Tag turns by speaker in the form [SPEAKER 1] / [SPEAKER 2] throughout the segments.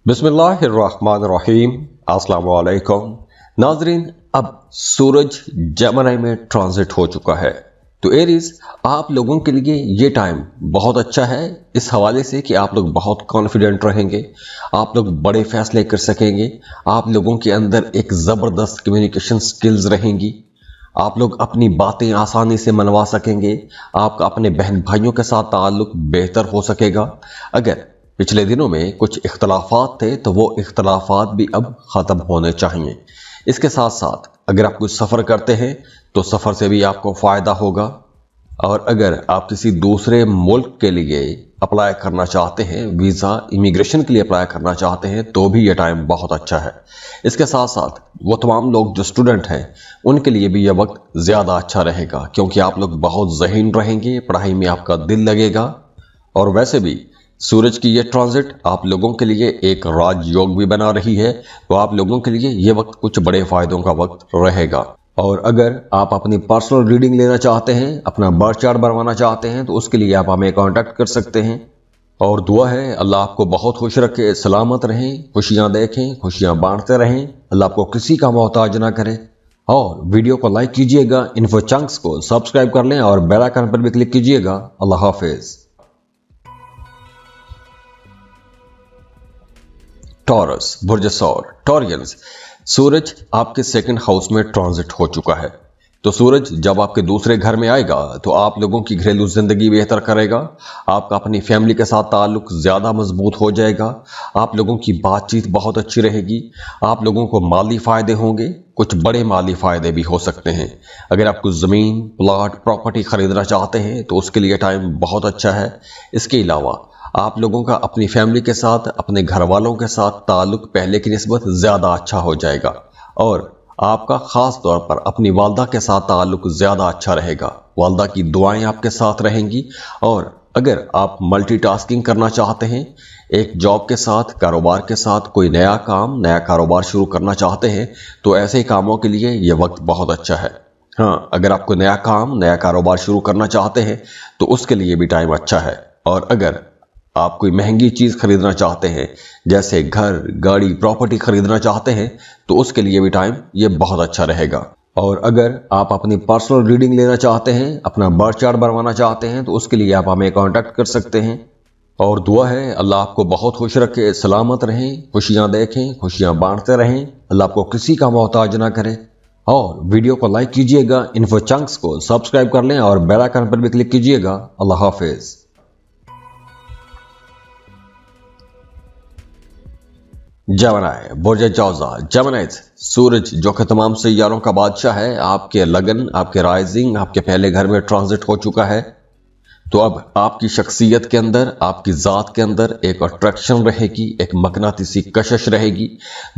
[SPEAKER 1] बिस्मिल्लाहिर्रहमानिर्रहीम। अस्सलाम वालेकुम नाजरीन, अब सूरज जेमिनी में ट्रांजिट हो चुका है। तो एरीज, आप लोगों के लिए ये टाइम बहुत अच्छा है इस हवाले से कि आप लोग बहुत कॉन्फिडेंट रहेंगे, आप लोग बड़े फैसले कर सकेंगे, आप लोगों के अंदर एक ज़बरदस्त कम्युनिकेशन स्किल्स रहेंगी, आप लोग अपनी बातें आसानी से मनवा सकेंगे, आपका अपने बहन भाइयों के साथ ताल्लुक बेहतर हो सकेगा। अगर पिछले दिनों में कुछ इख्तलाफात थे तो वो इख्तलाफात भी अब ख़त्म होने चाहिए। इसके साथ साथ अगर आप कुछ सफ़र करते हैं तो सफ़र से भी आपको फ़ायदा होगा, और अगर आप किसी दूसरे मुल्क के लिए अप्लाई करना चाहते हैं, वीज़ा इमिग्रेशन के लिए अप्लाई करना चाहते हैं, तो भी ये टाइम बहुत अच्छा है। इसके साथ साथ वो तमाम लोग जो स्टूडेंट हैं उनके लिए भी यह वक्त ज़्यादा अच्छा रहेगा, क्योंकि आप लोग बहुत ज़हीन रहेंगे, पढ़ाई में आपका दिल लगेगा। और वैसे भी सूरज की ये ट्रांजिट आप लोगों के लिए एक राजयोग भी बना रही है, तो आप लोगों के लिए ये वक्त कुछ बड़े फायदों का वक्त रहेगा। और अगर आप अपनी पर्सनल रीडिंग लेना चाहते हैं, अपना बर्थ चार्ट बनवाना चाहते हैं, तो उसके लिए आप हमें कांटेक्ट कर सकते हैं। और दुआ है अल्लाह आपको बहुत खुश रखे, सलामत रहें, खुशियां देखें, खुशियां बांटते रहें, अल्लाह आपको किसी का मोहताज ना करे। और वीडियो को लाइक कीजिएगा, इन्फो चंक्स को सब्सक्राइब कर लें और बेल आइकन पर भी क्लिक कीजिएगा। अल्लाह हाफिज। टॉरस, बुर्ज सौर, टॉरियंस, सूरज आपके सेकंड हाउस में ट्रांजिट हो चुका है। तो सूरज जब आपके दूसरे घर में आएगा तो आप लोगों की घरेलू जिंदगी बेहतर करेगा, आपका अपनी फैमिली के साथ ताल्लुक ज्यादा मजबूत हो जाएगा, आप लोगों की बातचीत बहुत अच्छी रहेगी, आप लोगों को माली फायदे होंगे, कुछ बड़े माली फायदे भी हो सकते हैं। अगर आप कुछ जमीन, प्लॉट, प्रॉपर्टी खरीदना चाहते हैं तो उसके लिए टाइम बहुत अच्छा है। इसके अलावा आप लोगों का अपनी फैमिली के साथ, अपने घर वालों के साथ ताल्लुक पहले की निस्बत ज़्यादा अच्छा हो जाएगा, और आपका ख़ास तौर पर अपनी वालदा के साथ ताल्लुक ज़्यादा अच्छा रहेगा। वालदा की दुआएं आपके साथ रहेंगी। और अगर आप मल्टीटास्किंग करना चाहते हैं, एक जॉब के साथ, कारोबार के साथ कोई नया काम, नया कारोबार शुरू करना चाहते हैं, तो ऐसे कामों के लिए ये वक्त बहुत अच्छा है। हाँ, अगर आप कोई नया काम, नया कारोबार शुरू करना चाहते हैं तो उसके लिए भी टाइम अच्छा है। और अगर आप कोई महंगी चीज खरीदना चाहते हैं, जैसे घर, गाड़ी, प्रॉपर्टी खरीदना चाहते हैं, तो उसके लिए भी टाइम ये बहुत अच्छा रहेगा। और अगर आप अपनी पर्सनल रीडिंग लेना चाहते हैं, अपना बर्थ चार्ट बनवाना चाहते हैं, तो उसके लिए आप हमें कांटेक्ट कर सकते हैं। और दुआ है अल्लाह आपको बहुत खुश रखे, सलामत रहें, खुशियां देखें, खुशियां बांटते रहें, अल्लाह आपको किसी का मोहताज ना करे। और वीडियो को लाइक कीजिएगा, इन्फो चंक्स को सब्सक्राइब कर लें और बेल आइकन पर भी क्लिक कीजिएगा। अल्लाह हाफिज। जेमिनी, बुर्ज जौज़ा, जेमिनीज, सूरज जो कि तमाम सैयारों का बादशाह है, आपके लगन, आपके राइजिंग, आपके पहले घर में ट्रांजिट हो चुका है। तो अब आपकी शख्सियत के अंदर, आपकी ज़ात के अंदर एक अट्रैक्शन रहेगी, एक मकनातीसी कशिश रहेगी,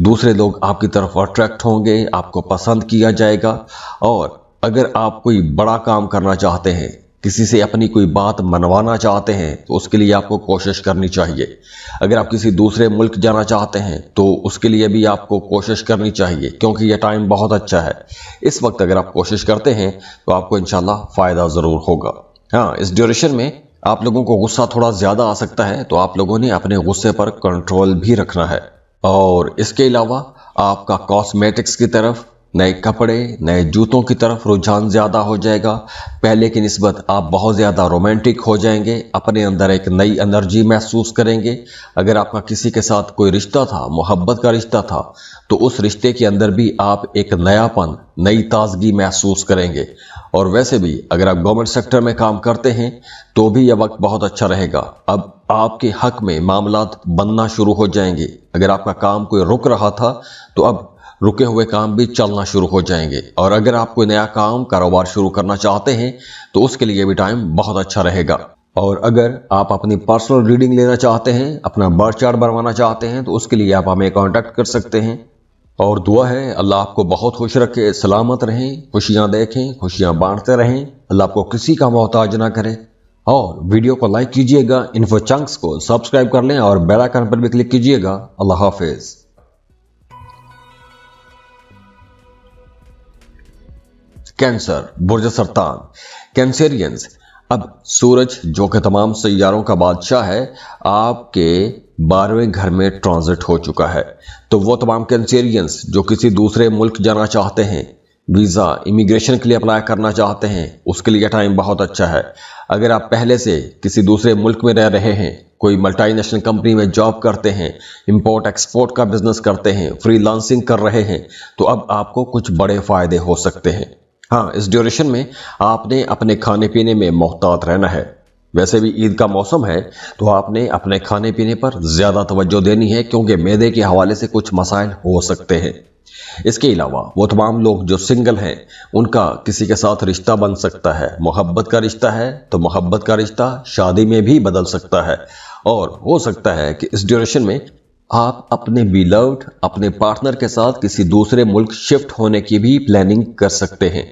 [SPEAKER 1] दूसरे लोग आपकी तरफ अट्रैक्ट होंगे, आपको पसंद किया जाएगा। और अगर आप कोई बड़ा काम करना चाहते हैं, किसी से अपनी कोई बात मनवाना चाहते हैं, तो उसके लिए आपको कोशिश करनी चाहिए। अगर आप किसी दूसरे मुल्क जाना चाहते हैं तो उसके लिए भी आपको कोशिश करनी चाहिए, क्योंकि यह टाइम बहुत अच्छा है। इस वक्त अगर आप कोशिश करते हैं तो आपको इंशाल्लाह फ़ायदा ज़रूर होगा। हाँ, इस ड्यूरेशन में आप लोगों को गुस्सा थोड़ा ज़्यादा आ सकता है, तो आप लोगों ने अपने गुस्से पर कंट्रोल भी रखना है। और इसके अलावा आपका कॉस्मेटिक्स की तरफ, नए कपड़े, नए जूतों की तरफ रुझान ज़्यादा हो जाएगा। पहले की निस्बत आप बहुत ज़्यादा रोमांटिक हो जाएंगे, अपने अंदर एक नई एनर्जी महसूस करेंगे। अगर आपका किसी के साथ कोई रिश्ता था, मोहब्बत का रिश्ता था, तो उस रिश्ते के अंदर भी आप एक नयापन, नई ताजगी महसूस करेंगे। और वैसे भी अगर आप गवर्नमेंट सेक्टर में काम करते हैं तो भी यह वक्त बहुत अच्छा रहेगा। अब आपके हक में मामलात बनना शुरू हो जाएंगे। अगर आपका काम कोई रुक रहा था तो अब रुके हुए काम भी चलना शुरू हो जाएंगे। और अगर आप कोई नया काम, कारोबार शुरू करना चाहते हैं तो उसके लिए भी टाइम बहुत अच्छा रहेगा। और अगर आप अपनी पर्सनल रीडिंग लेना चाहते हैं, अपना बर्थ चार्ट बनवाना चाहते हैं, तो उसके लिए आप हमें कांटेक्ट कर सकते हैं। और दुआ है अल्लाह आपको बहुत खुश रखे, सलामत रहें, खुशियां देखें, खुशियां बांटते रहें, अल्लाह आपको किसी का मोहताज ना करे। और वीडियो को लाइक कीजिएगा, इन्फो चंक्स को सब्सक्राइब कर लें और बेल आइकन पर भी क्लिक कीजिएगा। अल्लाह हाफिज। कैंसर, बुर्ज सरतान, कैंसेरियंस, अब सूरज जो कि तमाम सैयारों का बादशाह है, आपके 12वें घर में ट्रांजिट हो चुका है। तो वो तमाम कैंसेरियंस जो किसी दूसरे मुल्क जाना चाहते हैं, वीज़ा इमिग्रेशन के लिए अप्लाई करना चाहते हैं, उसके लिए टाइम बहुत अच्छा है। अगर आप पहले से किसी दूसरे मुल्क में रह रहे हैं, कोई मल्टीनेशनल कंपनी में जॉब करते हैं, इंपोर्ट एक्सपोर्ट का बिजनेस करते हैं, फ्रीलांसिंग कर रहे हैं, तो अब आपको कुछ बड़े फायदे हो सकते हैं। हाँ, इस ड्यूरेशन में आपने अपने खाने पीने में मोहतात रहना है। वैसे भी ईद का मौसम है, तो आपने अपने खाने पीने पर ज़्यादा तवज्जो देनी है, क्योंकि मैदे के हवाले से कुछ मसाइल हो सकते हैं। इसके अलावा वो तमाम लोग जो सिंगल हैं, उनका किसी के साथ रिश्ता बन सकता है। मोहब्बत का रिश्ता है तो मोहब्बत का रिश्ता शादी में भी बदल सकता है, और हो सकता है कि इस ड्यूरेशन में आप अपने बिलव्ड, अपने पार्टनर के साथ किसी दूसरे मुल्क शिफ्ट होने की भी प्लानिंग कर सकते हैं।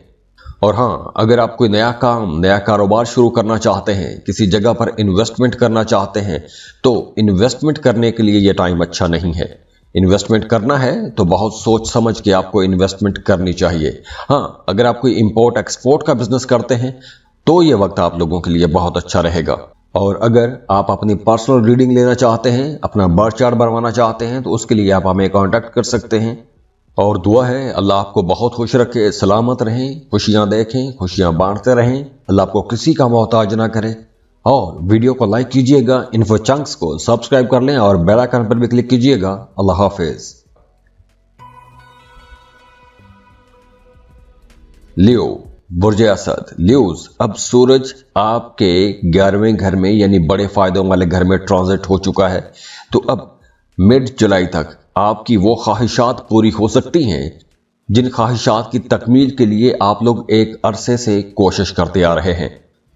[SPEAKER 1] और हाँ, अगर आप कोई नया काम, नया कारोबार शुरू करना चाहते हैं, किसी जगह पर इन्वेस्टमेंट करना चाहते हैं, तो इन्वेस्टमेंट करने के लिए ये टाइम अच्छा नहीं है। इन्वेस्टमेंट करना है तो बहुत सोच समझ के आपको इन्वेस्टमेंट करनी चाहिए। हाँ, अगर आप कोई इंपोर्ट एक्सपोर्ट का बिजनेस करते हैं तो ये वक्त आप लोगों के लिए बहुत अच्छा रहेगा। और अगर आप अपनी पर्सनल रीडिंग लेना चाहते हैं, अपना बर्थ चार्ट बनवाना चाहते हैं, तो उसके लिए आप हमें कांटेक्ट कर सकते हैं। और दुआ है अल्लाह आपको बहुत खुश रखे, सलामत रहें, खुशियां देखें, खुशियां बांटते रहें, अल्लाह आपको किसी का मोहताज ना करे। और वीडियो को लाइक कीजिएगा, इन्फो चंक्स को सब्सक्राइब कर लें और बेल आइकन पर भी क्लिक कीजिएगा। अल्लाह हाफिज। लियो, बुर्ज असद, ल्यूज, अब सूरज आपके 11वें घर में यानी बड़े फायदों वाले घर में ट्रांजिट हो चुका है। तो अब मिड जुलाई तक आपकी वो ख्वाहिशात पूरी हो सकती हैं जिन ख्वाहिशात की तकमील के लिए आप लोग एक अरसे से कोशिश करते आ रहे हैं।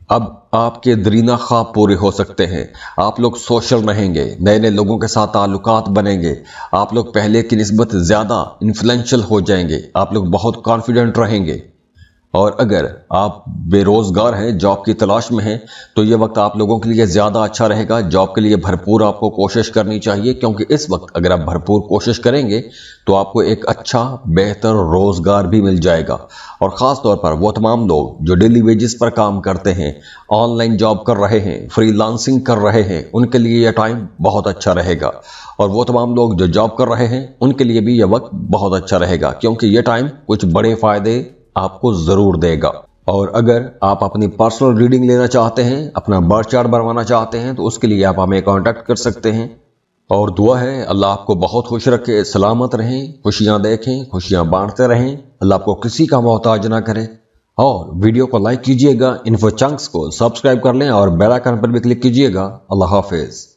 [SPEAKER 1] अब आपके दरीना ख्वाब पूरे हो सकते हैं। आप लोग सोशल रहेंगे, नए नए लोगों के साथ ताल्लुकात बनेंगे, आप लोग पहले की निस्बत ज़्यादा इन्फ्लुएंशियल हो जाएंगे, आप लोग बहुत कॉन्फिडेंट रहेंगे। और अगर आप बेरोजगार हैं, जॉब की तलाश में हैं, तो ये वक्त आप लोगों के लिए ज़्यादा अच्छा रहेगा। जॉब के लिए भरपूर आपको कोशिश करनी चाहिए, क्योंकि इस वक्त अगर आप भरपूर कोशिश करेंगे तो आपको एक अच्छा बेहतर रोज़गार भी मिल जाएगा। और ख़ास तौर पर वो तमाम लोग जो डेली वेजेस पर काम करते हैं, ऑनलाइन जॉब कर रहे हैं, फ्रीलांसिंग कर रहे हैं, उनके लिए यह टाइम बहुत अच्छा रहेगा। और वो तमाम लोग जो जॉब कर रहे हैं, उनके लिए भी यह वक्त बहुत अच्छा रहेगा, क्योंकि यह टाइम कुछ बड़े फ़ायदे आपको जरूर देगा। और अगर आप अपनी पर्सनल रीडिंग लेना चाहते हैं, अपना बर्थ चार्ट बनवाना चाहते हैं, तो उसके लिए आप हमें कांटेक्ट कर सकते हैं। और दुआ है अल्लाह आपको बहुत खुश रखे, सलामत रहें, खुशियां देखें, खुशियां बांटते रहें, अल्लाह आपको किसी का मोहताज ना करे। और वीडियो को लाइक कीजिएगा, इन्फो चंक्स को सब्सक्राइब कर लें और बेल आइकन पर भी क्लिक कीजिएगा। अल्लाह हाफिज।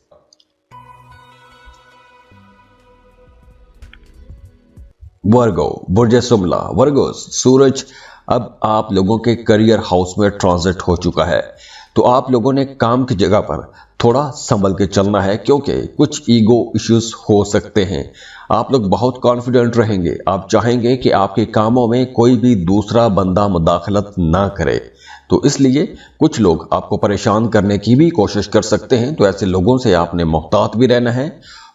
[SPEAKER 1] वर्गो, बुर्ज सुमला, वर्गोस, सूरज अब आप लोगों के करियर हाउस में ट्रांजिट हो चुका है। तो आप लोगों ने काम की जगह पर थोड़ा संभल के चलना है, क्योंकि कुछ ईगो इश्यूज हो सकते हैं। आप लोग बहुत कॉन्फिडेंट रहेंगे, आप चाहेंगे कि आपके कामों में कोई भी दूसरा बंदा मुदाखलत ना करे, तो इसलिए कुछ लोग आपको परेशान करने की भी कोशिश कर सकते हैं। तो ऐसे लोगों से आपने मोहतात भी रहना है,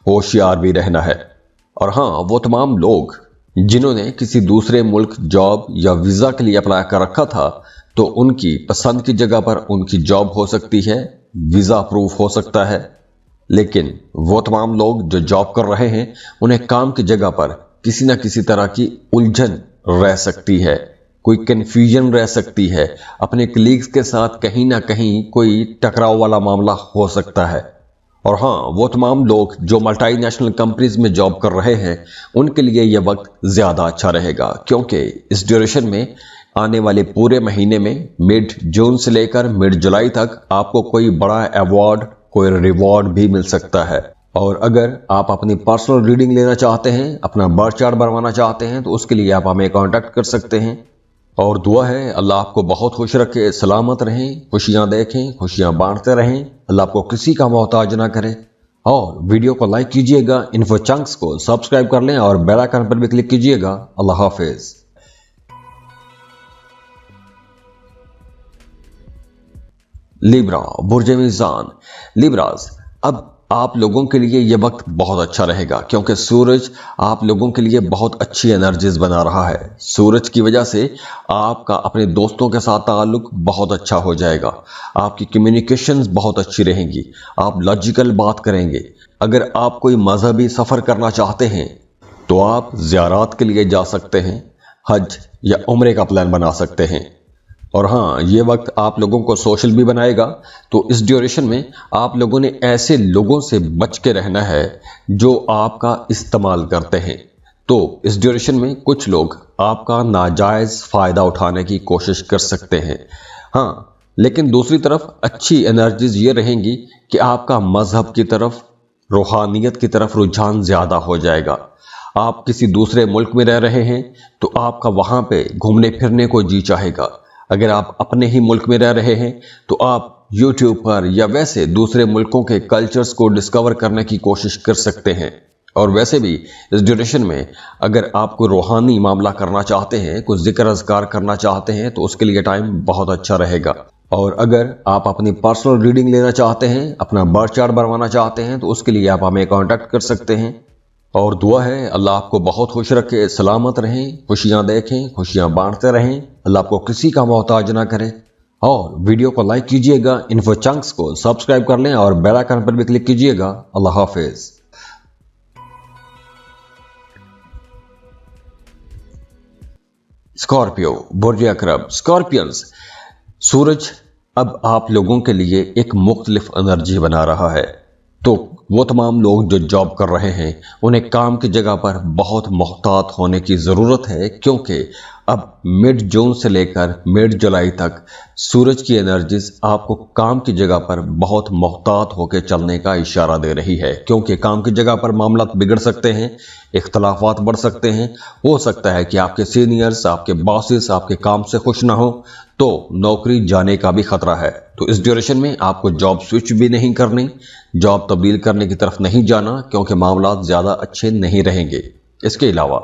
[SPEAKER 1] होशियार भी रहना है। और हाँ, वो तमाम लोग जिन्होंने किसी दूसरे मुल्क जॉब या वीज़ा के लिए अप्लाई कर रखा था, तो उनकी पसंद की जगह पर उनकी जॉब हो सकती है, वीज़ा अप्रूव हो सकता है। लेकिन वो तमाम लोग जो जॉब कर रहे हैं, उन्हें काम की जगह पर किसी न किसी तरह की उलझन रह सकती है, कोई कन्फ्यूजन रह सकती है, अपने कलीग्स के साथ कहीं ना कहीं कोई टकराव वाला मामला हो सकता है। और हाँ, वो तमाम लोग जो मल्टीनेशनल कंपनीज में जॉब कर रहे हैं, उनके लिए यह वक्त ज़्यादा अच्छा रहेगा, क्योंकि इस ड्यूरेशन में आने वाले पूरे महीने में मिड जून से लेकर मिड जुलाई तक आपको कोई बड़ा अवार्ड, कोई रिवॉर्ड भी मिल सकता है। और अगर आप अपनी पर्सनल रीडिंग लेना चाहते हैं, अपना बर्थ चार्ट बनवाना चाहते हैं, तो उसके लिए आप हमें कांटेक्ट कर सकते हैं। और दुआ है अल्लाह आपको बहुत खुश रखे, सलामत रहें, खुशियां देखें, खुशियां बांटते रहें, अल्लाह आपको किसी का मोहताज ना करे। और वीडियो को लाइक कीजिएगा, इन्फो चंक्स को सब्सक्राइब कर लें और बेल आइकन पर भी क्लिक कीजिएगा। अल्लाह हाफिज। लिब्रा, बुर्ज मीज़ान, लिब्रास, अब आप लोगों के लिए ये वक्त बहुत अच्छा रहेगा क्योंकि सूरज आप लोगों के लिए बहुत अच्छी एनर्जीज बना रहा है। सूरज की वजह से आपका अपने दोस्तों के साथ ताल्लुक बहुत अच्छा हो जाएगा, आपकी कम्युनिकेशंस बहुत अच्छी रहेंगी, आप लॉजिकल बात करेंगे। अगर आप कोई मजहबी सफ़र करना चाहते हैं तो आप ज़ियारत के लिए जा सकते हैं, हज या उम्रे का प्लान बना सकते हैं। और हाँ, ये वक्त आप लोगों को सोशल भी बनाएगा। तो इस ड्यूरेशन में आप लोगों ने ऐसे लोगों से बच के रहना है जो आपका इस्तेमाल करते हैं। तो इस ड्यूरेशन में कुछ लोग आपका नाजायज़ फ़ायदा उठाने की कोशिश कर सकते हैं। हाँ, लेकिन दूसरी तरफ अच्छी एनर्जीज ये रहेंगी कि आपका मज़हब की तरफ, रूहानियत की तरफ रुझान ज़्यादा हो जाएगा। आप किसी दूसरे मुल्क में रह रहे हैं तो आपका वहाँ पे घूमने फिरने को जी चाहेगा। अगर आप अपने ही मुल्क में रह रहे हैं तो आप यूट्यूब पर या वैसे दूसरे मुल्कों के कल्चर्स को डिस्कवर करने की कोशिश कर सकते हैं। और वैसे भी इस ड्यूरेशन में अगर आप कोई रूहानी मामला करना चाहते हैं, कुछ जिक्र अज़कार करना चाहते हैं तो उसके लिए टाइम बहुत अच्छा रहेगा। और अगर आप अपनी पर्सनल रीडिंग लेना चाहते हैं, अपना बर्थ चार्ट बनवाना चाहते हैं तो उसके लिए आप हमें कांटेक्ट कर सकते हैं। और दुआ है अल्लाह आपको बहुत खुश रखे, सलामत रहें, खुशियां देखें, खुशियां बांटते रहें, अल्लाह आपको किसी का मोहताज ना करे। और वीडियो को लाइक कीजिएगा, इन्फो चंक्स को सब्सक्राइब कर लें और बेल आइकन पर भी क्लिक कीजिएगा। अल्लाह हाफिज। स्कॉर्पियो, बुर्ज अकरब। स्कॉर्पियंस, सूरज अब आप लोगों के लिए एक मुख्तलिफ एनर्जी बना रहा है। तो वो तमाम लोग जो जॉब कर रहे हैं उन्हें काम की जगह पर बहुत मोहतात होने की ज़रूरत है क्योंकि अब मिड जून से लेकर मिड जुलाई तक सूरज की एनर्जीज आपको काम की जगह पर बहुत मोहतात होकर चलने का इशारा दे रही है। क्योंकि काम की जगह पर मामला बिगड़ सकते हैं, इख्तलाफात बढ़ सकते हैं, हो सकता है कि आपके सीनियर्स, आपके बॉसेस आपके काम से खुश ना हो तो नौकरी जाने का भी खतरा है। तो इस ड्यूरेशन में आपको जॉब स्विच भी नहीं करनी, जॉब तब्दील करने की तरफ नहीं जाना क्योंकि मामला ज़्यादा अच्छे नहीं रहेंगे। इसके अलावा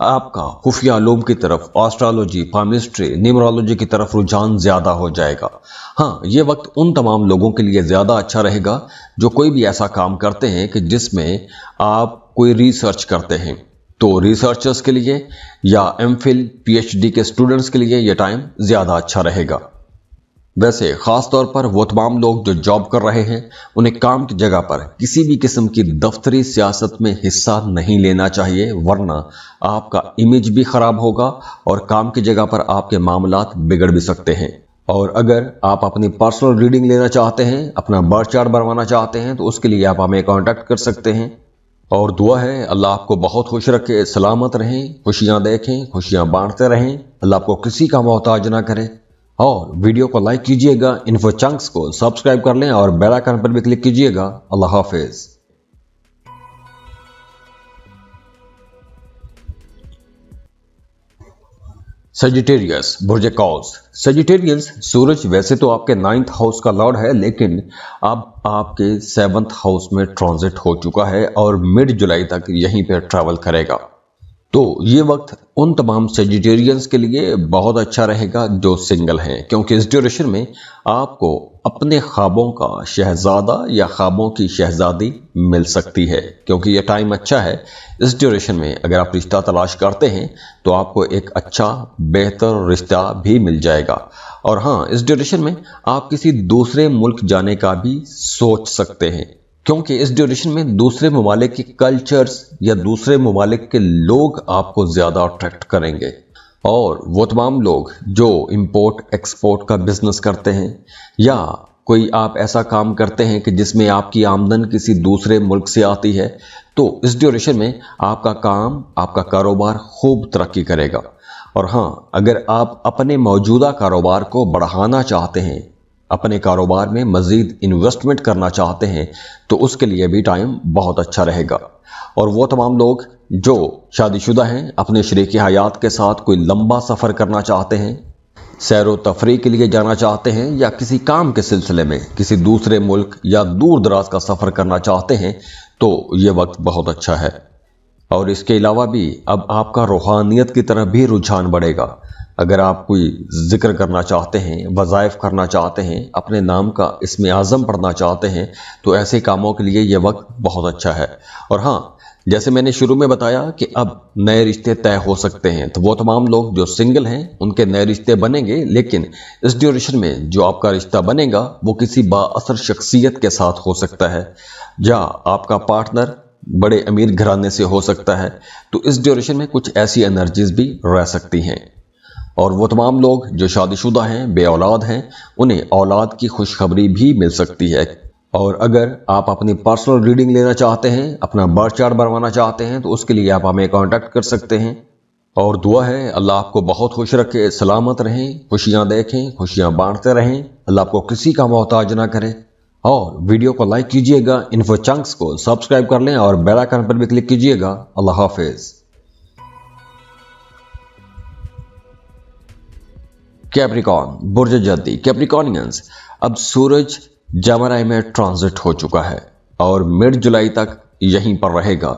[SPEAKER 1] आपका खुफिया उलूम की तरफ, एस्ट्रोलॉजी, पामिस्ट्री, न्यूमरोलॉजी की तरफ रुझान ज़्यादा हो जाएगा। हाँ, ये वक्त उन तमाम लोगों के लिए ज़्यादा अच्छा रहेगा जो कोई भी ऐसा काम करते हैं कि जिसमें आप कोई रिसर्च करते हैं। तो रिसर्चर्स के लिए या एमफिल, पीएचडी के स्टूडेंट्स के लिए ये टाइम ज़्यादा अच्छा रहेगा। वैसे ख़ास तौर पर वो तमाम लोग जो जॉब कर रहे हैं उन्हें काम की जगह पर किसी भी किस्म की दफ्तरी सियासत में हिस्सा नहीं लेना चाहिए, वरना आपका इमेज भी ख़राब होगा और काम की जगह पर आपके मामलात बिगड़ भी सकते हैं। और अगर आप अपनी पर्सनल रीडिंग लेना चाहते हैं, अपना बर्थ चार्ट बनवाना चाहते हैं तो उसके लिए आप हमें कांटेक्ट कर सकते हैं। और दुआ है अल्लाह आपको बहुत खुश रखे, सलामत रहें, खुशियां देखें, खुशियां बांटते रहें, अल्लाह आपको किसी का मोहताज ना करे। और वीडियो को लाइक कीजिएगा, इन्फो चंक्स को सब्सक्राइब कर लें और बेल आइकन पर भी क्लिक कीजिएगा। अल्लाह हाफिज। सजिटेरियस, बुर्ज कौस। सजिटेरियंस, सूरज वैसे तो आपके 9th हाउस का लॉर्ड है लेकिन अब आपके 7th हाउस में ट्रांजिट हो चुका है और मिड जुलाई तक यहीं पे ट्रैवल करेगा। तो ये वक्त उन तमाम सजिटेरियंस के लिए बहुत अच्छा रहेगा जो सिंगल हैं, क्योंकि इस ड्यूरेशन में आपको अपने ख्वाबों का शहजादा या ख्वाबों की शहजादी मिल सकती है। क्योंकि ये टाइम अच्छा है। इस ड्यूरेशन में अगर आप रिश्ता तलाश करते हैं तो आपको एक अच्छा बेहतर रिश्ता भी मिल जाएगा। और हाँ, इस ड्यूरेशन में आप किसी दूसरे मुल्क जाने का भी सोच सकते हैं क्योंकि इस ड्यूरेशन में दूसरे ममालिक के कल्चर्स या दूसरे ममालिक के लोग आपको ज़्यादा अट्रैक्ट करेंगे। और वो तमाम लोग जो इंपोर्ट एक्सपोर्ट का बिजनेस करते हैं या कोई आप ऐसा काम करते हैं कि जिसमें आपकी आमदन किसी दूसरे मुल्क से आती है, तो इस ड्यूरेशन में आपका काम, आपका कारोबार खूब तरक्की करेगा। और हाँ, अगर आप अपने मौजूदा कारोबार को बढ़ाना चाहते हैं, अपने कारोबार में मज़ीद इन्वेस्टमेंट करना चाहते हैं तो उसके लिए भी टाइम बहुत अच्छा रहेगा। और वो तमाम लोग जो शादीशुदा हैं, अपने शरीक हयात के साथ कोई लंबा सफ़र करना चाहते हैं, सैर व तफरीह के लिए जाना चाहते हैं या किसी काम के सिलसिले में किसी दूसरे मुल्क या दूर दराज का सफ़र करना चाहते हैं तो ये वक्त बहुत अच्छा है। और इसके अलावा भी अब आपका रूहानियत की तरफ भी रुझान बढ़ेगा। अगर आप कोई जिक्र करना चाहते हैं, वज़ाइफ करना चाहते हैं, अपने नाम का इस्म आज़म पढ़ना चाहते हैं, तो ऐसे कामों के लिए ये वक्त बहुत अच्छा है। और हाँ, जैसे मैंने शुरू में बताया कि अब नए रिश्ते तय हो सकते हैं, तो वो तमाम लोग जो सिंगल हैं उनके नए रिश्ते बनेंगे, लेकिन इस ड्यूरेशन में जो आपका रिश्ता बनेगा वो किसी बाअसर शख्सियत के साथ हो सकता है, या आपका पार्टनर बड़े अमीर घराने से हो सकता है। तो इस ड्यूरेशन में कुछ ऐसी एनर्जीज भी रह सकती हैं। और वो तमाम लोग जो शादीशुदा हैं, बे औलाद हैं, उन्हें औलाद की खुशखबरी भी मिल सकती है। और अगर आप अपनी पर्सनल रीडिंग लेना चाहते हैं, अपना बर्थ चार्ट बनवाना चाहते हैं, तो उसके लिए आप हमें कांटेक्ट कर सकते हैं। और दुआ है अल्लाह आपको बहुत खुश रखे, सलामत रहें, खुशियां देखें, खुशियां बांटते रहें, अल्लाह आपको किसी का मोहताज ना करे। और वीडियो को लाइक कीजिएगा, इन्फो चंक्स को सब्सक्राइब कर लें और बेल आइकन पर भी क्लिक कीजिएगा। अल्लाह हाफिज। कैप्रिकॉर्न, बुर्ज जद्दी, कैप्रिकॉर्नियंस, अब सूरज जमनाई में ट्रांजिट हो चुका है और मिड जुलाई तक यहीं पर रहेगा।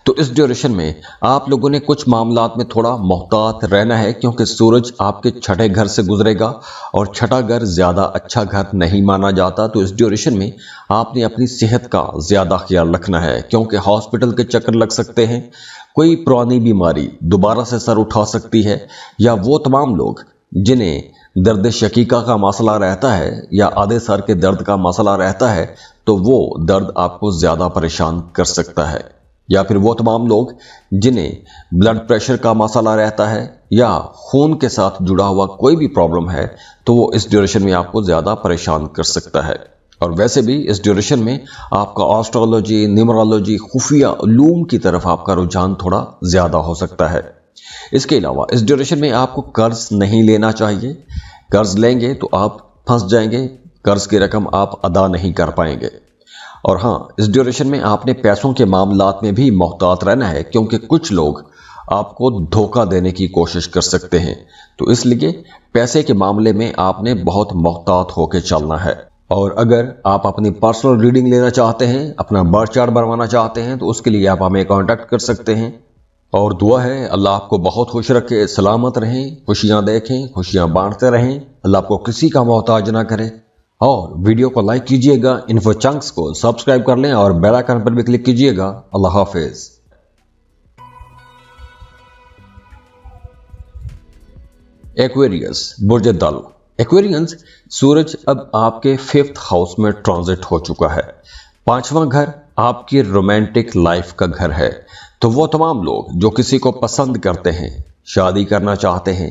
[SPEAKER 1] तो इस ड्यूरेशन में आप लोगों ने कुछ मामलात में थोड़ा मोहतात रहना है, क्योंकि सूरज आपके छठे घर से गुजरेगा और छठा घर ज़्यादा अच्छा घर नहीं माना जाता। तो इस ड्यूरेशन में आपने अपनी सेहत का ज़्यादा ख्याल रखना है, क्योंकि हॉस्पिटल के चक्कर लग सकते हैं, कोई पुरानी बीमारी दोबारा से सर उठा सकती है, या वो तमाम लोग जिन्हें दर्द शकीका का मसला रहता है या आधे सर के दर्द का मसला रहता है, तो वो दर्द आपको ज़्यादा परेशान कर सकता है। या फिर वो तमाम लोग जिन्हें ब्लड प्रेशर का मसला रहता है या खून के साथ जुड़ा हुआ कोई भी प्रॉब्लम है, तो वो इस ड्यूरेशन में आपको ज़्यादा परेशान कर सकता है। और वैसे भी इस ड्यूरेशन में आपका एस्ट्रोलॉजी, न्यूमरोलॉजी, खुफिया उलूम की तरफ आपका रुझान थोड़ा ज़्यादा हो सकता है। इसके अलावा इस ड्यूरेशन में आपको कर्ज नहीं लेना चाहिए। कर्ज लेंगे तो आप फंस जाएंगे, कर्ज की रकम आप अदा नहीं कर पाएंगे। और हाँ, इस ड्यूरेशन में आपने पैसों के मामलात में भी मोहतात रहना है, क्योंकि कुछ लोग आपको धोखा देने की कोशिश कर सकते हैं। तो इसलिए पैसे के मामले में आपने बहुत मोहतात होकर चलना है। और अगर आप अपनी पर्सनल रीडिंग लेना चाहते हैं, अपना बर्थ चार्ट बनवाना चाहते हैं, तो उसके लिए आप हमें कांटेक्ट कर सकते हैं। और दुआ है अल्लाह आपको बहुत खुश रखे, सलामत रहें, खुशियां देखें, खुशियां बांटते रहें, अल्लाह आपको किसी का मोहताज ना करे। और वीडियो को लाइक कीजिएगा, इन्फो चंक्स को सब्सक्राइब कर लें और बेल आइकन पर भी क्लिक कीजिएगा। अल्लाह हाफिज। एक्वेरियस, बुर्ज दल, एक्वेरियंस, सूरज अब आपके 5th हाउस में ट्रांजिट हो चुका है। 5वां घर आपकी रोमांटिक लाइफ का घर है। तो वो तमाम लोग जो किसी को पसंद करते हैं, शादी करना चाहते हैं,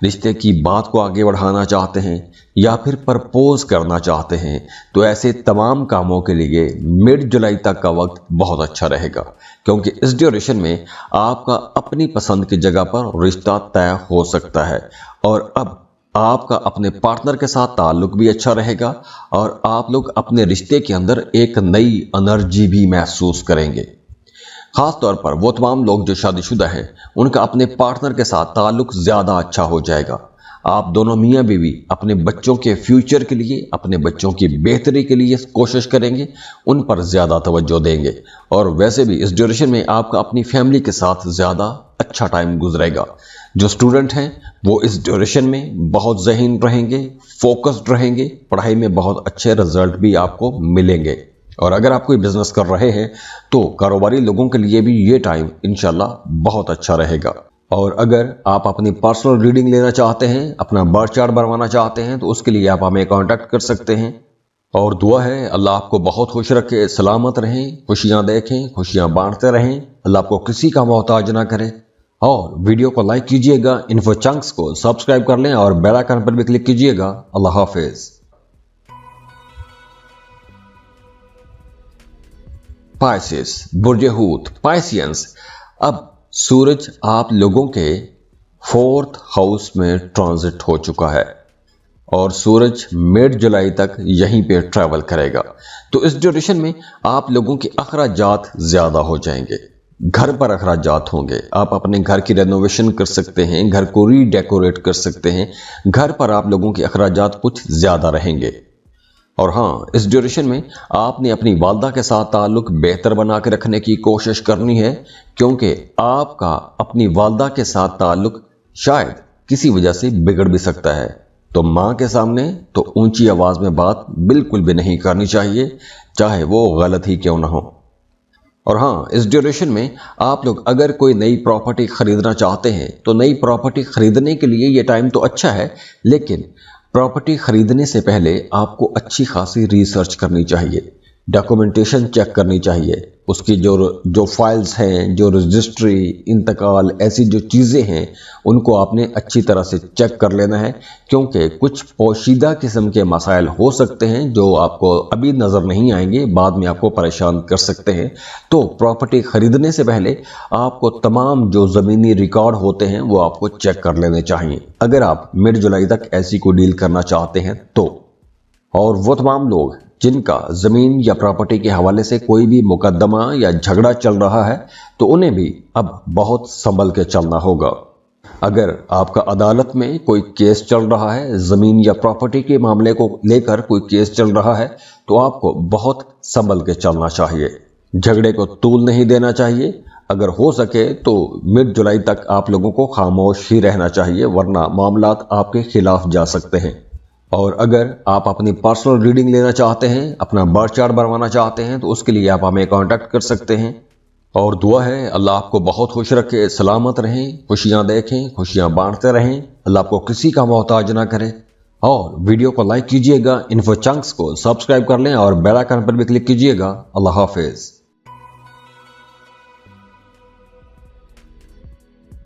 [SPEAKER 1] रिश्ते की बात को आगे बढ़ाना चाहते हैं, या फिर प्रपोज करना चाहते हैं, तो ऐसे तमाम कामों के लिए मिड जुलाई तक का वक्त बहुत अच्छा रहेगा, क्योंकि इस ड्यूरेशन में आपका अपनी पसंद की जगह पर रिश्ता तय हो सकता है। और अब आपका अपने पार्टनर के साथ ताल्लुक भी अच्छा रहेगा और आप लोग अपने रिश्ते के अंदर एक नई एनर्जी भी महसूस करेंगे। खास तौर पर वो तमाम लोग जो शादीशुदा हैं, उनका अपने पार्टनर के साथ ताल्लुक ज़्यादा अच्छा हो जाएगा। आप दोनों मियाँ बीवी अपने बच्चों के फ्यूचर के लिए, अपने बच्चों की बेहतरी के लिए कोशिश करेंगे, उन पर ज़्यादा तवज्जो देंगे। और वैसे भी इस ड्यूरेशन में आपका अपनी फैमिली के साथ ज़्यादा अच्छा टाइम गुजरेगा। जो स्टूडेंट हैं वो इस ड्यूरेशन में बहुत ज़हीन रहेंगे, फोकस्ड रहेंगे, पढ़ाई में बहुत अच्छे रिजल्ट भी आपको मिलेंगे। और अगर आप कोई बिजनेस कर रहे हैं तो कारोबारी लोगों के लिए भी ये टाइम इंशाल्लाह बहुत अच्छा रहेगा। और अगर आप अपनी पर्सनल रीडिंग लेना चाहते हैं, अपना बर्थ चार्ट बनवाना चाहते हैं, तो उसके लिए आप हमें कांटेक्ट कर सकते हैं। और दुआ है अल्लाह आपको बहुत खुश रखे, सलामत रहें, खुशियां देखें, खुशियां बांटते रहें, अल्लाह आपको किसी का मोहताज ना करे। और वीडियो को लाइक कीजिएगा, इन्फो चंक्स को सब्सक्राइब कर लें और बेल आइकन पर भी क्लिक कीजिएगा। अल्लाह हाफिज। पाइसेस, बुर्ज हूत, पाइसियंस, अब सूरज आप लोगों के 4th हाउस में ट्रांजिट हो चुका है और सूरज मिड जुलाई तक यहीं पे ट्रैवल करेगा। तो इस ड्यूरेशन में आप लोगों के अखराजात ज़्यादा हो जाएंगे, घर पर अखराजात होंगे। आप अपने घर की रेनोवेशन कर सकते हैं, घर को रीडेकोरेट कर सकते हैं, घर पर आप लोगों के अखराजात कुछ ज़्यादा रहेंगे। और हाँ, इस ड्यूरेशन में आपने अपनी वालदा के साथ ताल्लुक बेहतर बना के रखने की कोशिश करनी है, क्योंकि आपका अपनी वालदा के साथ ताल्लुक शायद किसी वजह से बिगड़ भी सकता है। तो माँ के सामने तो ऊंची आवाज में बात बिल्कुल भी नहीं करनी चाहिए, चाहे वो गलत ही क्यों ना हो। और हाँ, इस ड्यूरेशन में आप लोग अगर कोई नई प्रॉपर्टी खरीदना चाहते हैं तो नई प्रॉपर्टी खरीदने के लिए ये टाइम तो अच्छा है, लेकिन प्रॉपर्टी खरीदने से पहले आपको अच्छी खासी रिसर्च करनी चाहिए, डॉक्यूमेंटेशन चेक करनी चाहिए, उसकी जो फाइल्स हैं, जो रजिस्ट्री, इंतकाल, ऐसी जो चीज़ें हैं उनको आपने अच्छी तरह से चेक कर लेना है, क्योंकि कुछ पोशीदा किस्म के मसाइल हो सकते हैं जो आपको अभी नज़र नहीं आएंगे, बाद में आपको परेशान कर सकते हैं। तो प्रॉपर्टी खरीदने से पहले आपको तमाम जो ज़मीनी रिकॉर्ड होते हैं वो आपको चेक कर लेने चाहिए, अगर आप मिड जुलाई तक ऐसी कोई डील करना चाहते हैं तो। और वो तमाम लोग जिनका ज़मीन या प्रॉपर्टी के हवाले से कोई भी मुकदमा या झगड़ा चल रहा है तो उन्हें भी अब बहुत संभल के चलना होगा। अगर आपका अदालत में कोई केस चल रहा है, ज़मीन या प्रॉपर्टी के मामले को लेकर कोई केस चल रहा है, तो आपको बहुत संभल के चलना चाहिए, झगड़े को तूल नहीं देना चाहिए। अगर हो सके तो मिड जुलाई तक आप लोगों को खामोश ही रहना चाहिए, वरना मामलात आपके खिलाफ जा सकते हैं। और अगर आप अपनी पर्सनल रीडिंग लेना चाहते हैं, अपना बर्थ चार्ट बनवाना चाहते हैं, तो उसके लिए आप हमें कांटेक्ट कर सकते हैं। और दुआ है अल्लाह आपको बहुत खुश रखे, सलामत रहें, खुशियां देखें, खुशियां बांटते रहें, अल्लाह आपको किसी का मोहताज ना करे। और वीडियो को लाइक कीजिएगा, इन्फो चंक्स को सब्सक्राइब कर लें और बेल आइकन पर भी क्लिक कीजिएगा। अल्लाह हाफिज।